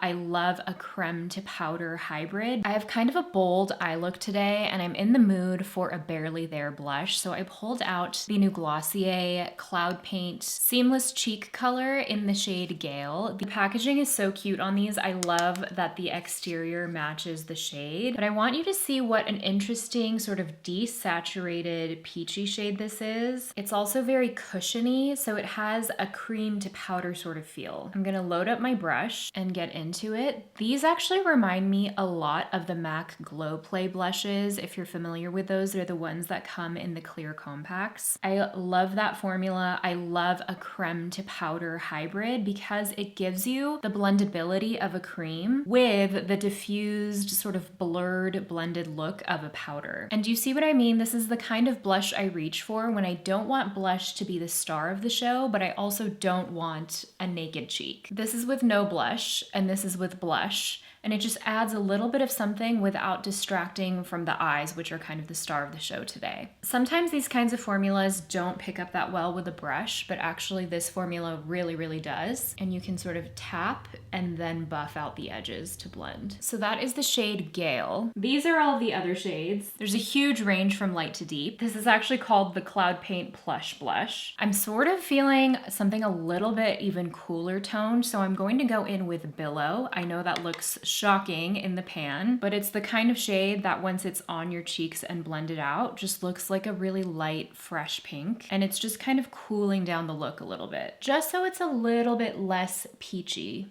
I love a creme to powder hybrid. I have kind of a bold eye look today and I'm in the mood for a Barely There blush. So I pulled out the new Glossier Cloud Paint Seamless Cheek color in the shade Gale. The packaging is so cute on these. I love that the exterior matches the shade, but I want you to see what an interesting sort of desaturated peachy shade this is. It's also very cushiony, so it has a cream to powder sort of feel. I'm gonna load up my brush and get into it. These actually remind me a lot of the MAC Glow Play blushes. If you're familiar with those, they're the ones that come in the clear compacts. I love that formula. I love a creme to powder hybrid because it gives you the blendability of a cream with the diffused sort of blurred blended look of a powder. And do you see what I mean? This is the kind of blush I reach for when I don't want blush to be the star of the show, but I also don't want a naked cheek. This is with no blush and this is with blush. And it just adds a little bit of something without distracting from the eyes, which are kind of the star of the show today. Sometimes these kinds of formulas don't pick up that well with a brush, but actually this formula really, really does. And you can sort of tap and then buff out the edges to blend. So that is the shade Gale. These are all the other shades. There's a huge range from light to deep. This is actually called the Cloud Paint Plush Blush. I'm sort of feeling something a little bit even cooler toned, so I'm going to go in with Billow. I know that looks shocking in the pan, but it's the kind of shade that once it's on your cheeks and blended out, just looks like a really light, fresh pink. And it's just kind of cooling down the look a little bit, just so it's a little bit less peachy.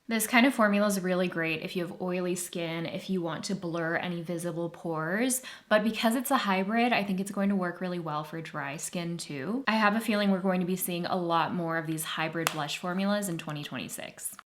This kind of formula is really great if you have oily skin, if you want to blur any visible pores, but because it's a hybrid, I think it's going to work really well for dry skin too. I have a feeling we're going to be seeing a lot more of these hybrid blush formulas in 2026.